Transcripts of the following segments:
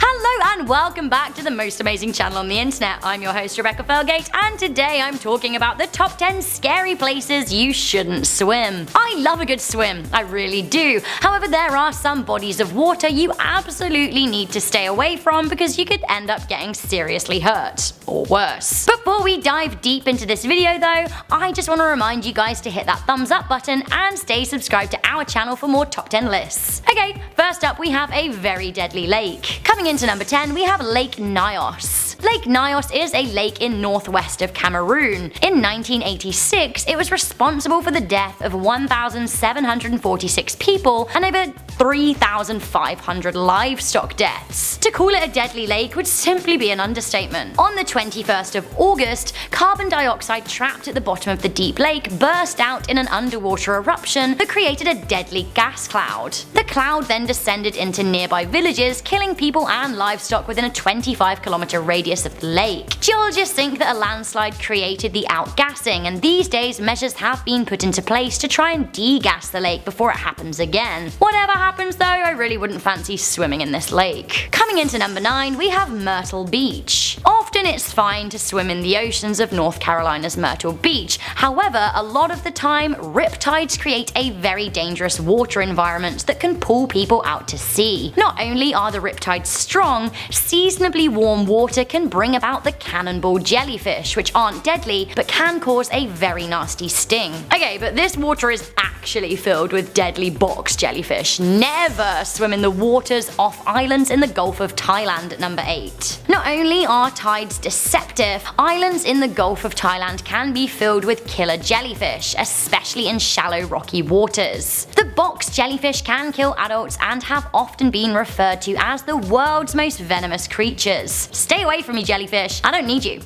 Hello and welcome back to the most amazing channel on the internet. I'm your host Rebecca Felgate, and today I'm talking about the top 10 scary places you shouldn't swim. I love a good swim, I really do. However, there are some bodies of water you absolutely need to stay away from because you could end up getting seriously hurt, or worse. Before we dive deep into this video though, I just want to remind you guys to hit that thumbs up button and stay subscribed to our channel for more top 10 lists. Okay, first up we have a very deadly lake. Coming into number 10 we have Lake Nyos. Lake Nyos is a lake in northwest of Cameroon. In 1986, it was responsible for the death of 1,746 people and over 3,500 livestock deaths. To call it a deadly lake would simply be an understatement. On the 21st of August, carbon dioxide trapped at the bottom of the deep lake burst out in an underwater eruption that created a deadly gas cloud. The cloud then descended into nearby villages, killing people and livestock within a 25-kilometer radius of the lake. Geologists think that a landslide created the outgassing, and these days measures have been put into place to try and degas the lake before it happens again. Whatever happens though, I really wouldn't fancy swimming in this lake. Coming into number 9 we have Myrtle Beach. Often it's fine to swim in the oceans of North Carolina's Myrtle Beach, however a lot of the time riptides create a very dangerous water environment that can pull people out to sea. Not only are the riptides strong, seasonably warm water can bring about the cannonball jellyfish, which aren't deadly but can cause a very nasty sting. Okay, but this water is actually filled with deadly box jellyfish. Never swim in the waters off islands in the Gulf of Thailand at number 8. Not only are tides deceptive, islands in the Gulf of Thailand can be filled with killer jellyfish, especially in shallow rocky waters. The box jellyfish can kill adults and have often been referred to as the world's most venomous creatures. Stay away from me, jellyfish, I don't need you.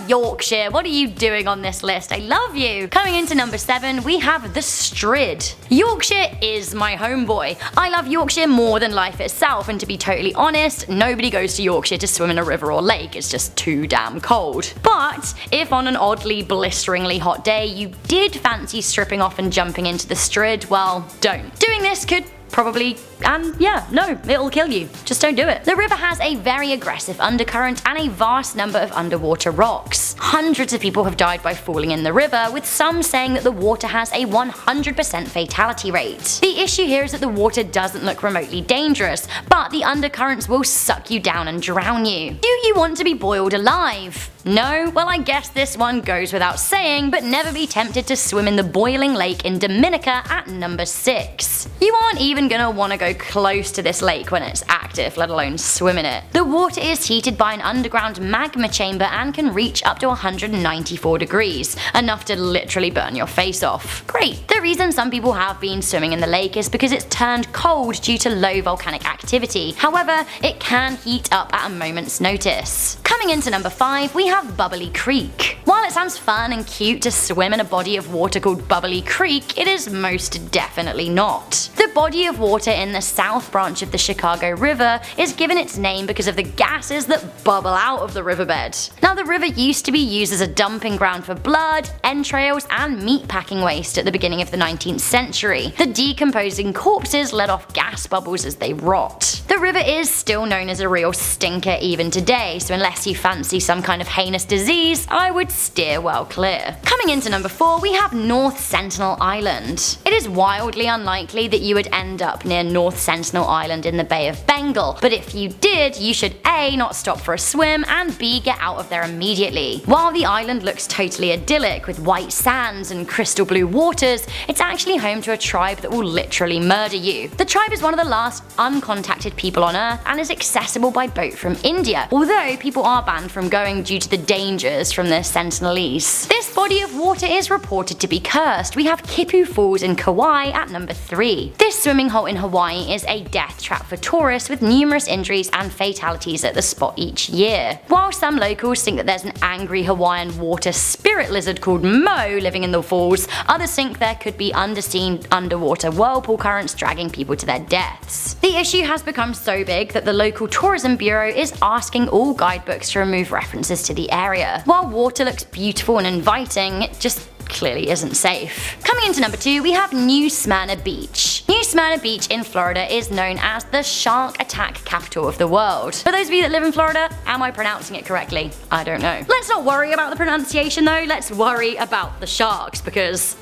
Yorkshire, what are you doing on this list? I love you. Coming into number 7 we have the Strid. Yorkshire is my homeboy. I love Yorkshire more than life itself, and to be totally honest, nobody goes to Yorkshire to swim in a river or lake, it's just too damn cold. But if on an oddly blisteringly hot day you did fancy stripping off and jumping into the Strid, well, don't. Doing this could probably, and yeah, no, it'll kill you. Just don't do it. The river has a very aggressive undercurrent and a vast number of underwater rocks. Hundreds of people have died by falling in the river, with some saying that the water has a 100% fatality rate. The issue here is that the water doesn't look remotely dangerous, but the undercurrents will suck you down and drown you. Do you want to be boiled alive? No? Well, I guess this one goes without saying, but never be tempted to swim in the boiling lake in Dominica at number 6. You aren't even gonna want to go close to this lake when it's active, let alone swim in it. The water is heated by an underground magma chamber and can reach up to 194 degrees, enough to literally burn your face off. Great. The reason some people have been swimming in the lake is because it's turned cold due to low volcanic activity. However, it can heat up at a moment's notice. Coming into number 5 we have Bubbly Creek. While it sounds fun and cute to swim in a body of water called Bubbly Creek, it is most definitely not. The body of water in the south branch of the Chicago River is given its name because of the gases that bubble out of the riverbed. Now, the river used to be used as a dumping ground for blood, entrails, and meatpacking waste at the beginning of the 19th century. The decomposing corpses let off gas bubbles as they rot. The river is still known as a real stinker even today, so unless you fancy some kind of heinous disease, I would steer well clear. Coming into number 4 we have North Sentinel Island. It is wildly unlikely that you would end up near North Sentinel Island in the Bay of Bengal, but if you did, you should A, not stop for a swim, and B, get out of there immediately. While the island looks totally idyllic with white sands and crystal blue waters, it's actually home to a tribe that will literally murder you. The tribe is one of the last uncontacted people on Earth and is accessible by boat from India, although people are banned from going due to the dangers from the Sentinelese. This body of water is reported to be cursed. We have Kipu Falls in Kauai at number 3. This swimming hole in Hawaii is a death trap for tourists, with numerous injuries and fatalities at the spot each year. While some locals think that there's an angry Hawaiian water spirit lizard called Mo living in the falls, others think there could be underseen underwater whirlpool currents dragging people to their deaths. The issue has become so big that the local tourism bureau is asking all guidebooks to remove references to the area. While water looks beautiful and inviting, it just clearly isn't safe. Coming into number 2, we have New Smyrna Beach. New Smyrna Beach in Florida is known as the shark attack capital of the world. For those of you that live in Florida, am I pronouncing it correctly? I don't know. Let's not worry about the pronunciation though, let's worry about the sharks because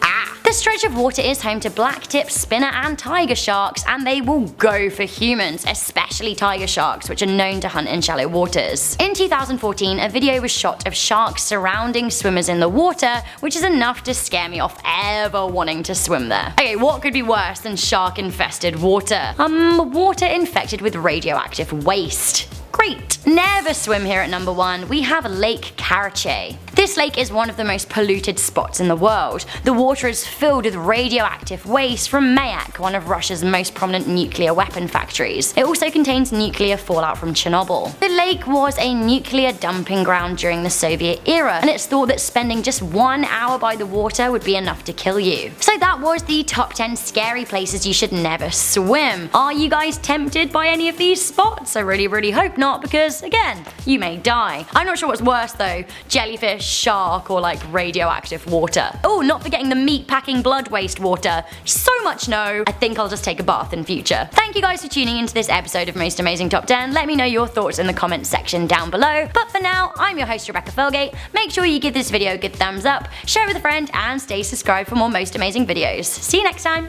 The stretch of water is home to blacktip, spinner and tiger sharks, and they will go for humans, especially tiger sharks, which are known to hunt in shallow waters. In 2014, a video was shot of sharks surrounding swimmers in the water, which is enough to scare me off ever wanting to swim there. Okay, what could be worse than shark-infested water? Water infected with radioactive waste. Great! Never swim here at number 1, we have Lake Karachay. This lake is one of the most polluted spots in the world. The water is filled with radioactive waste from Mayak, one of Russia's most prominent nuclear weapon factories. It also contains nuclear fallout from Chernobyl. The lake was a nuclear dumping ground during the Soviet era, and it's thought that spending just 1 hour by the water would be enough to kill you. So that was the top 10 scary places you should never swim. Are you guys tempted by any of these spots? I really hope not, because again, you may die. I'm not sure what's worse though, jellyfish, shark, or like radioactive water. Oh, not forgetting the meat-packing blood waste water. So much no. I think I'll just take a bath in future. Thank you guys for tuning into this episode of Most Amazing Top 10. Let me know your thoughts in the comments section down below. But for now, I'm your host Rebecca Felgate. Make sure you give this video a good thumbs up, share with a friend, and stay subscribed for more Most Amazing videos. See you next time.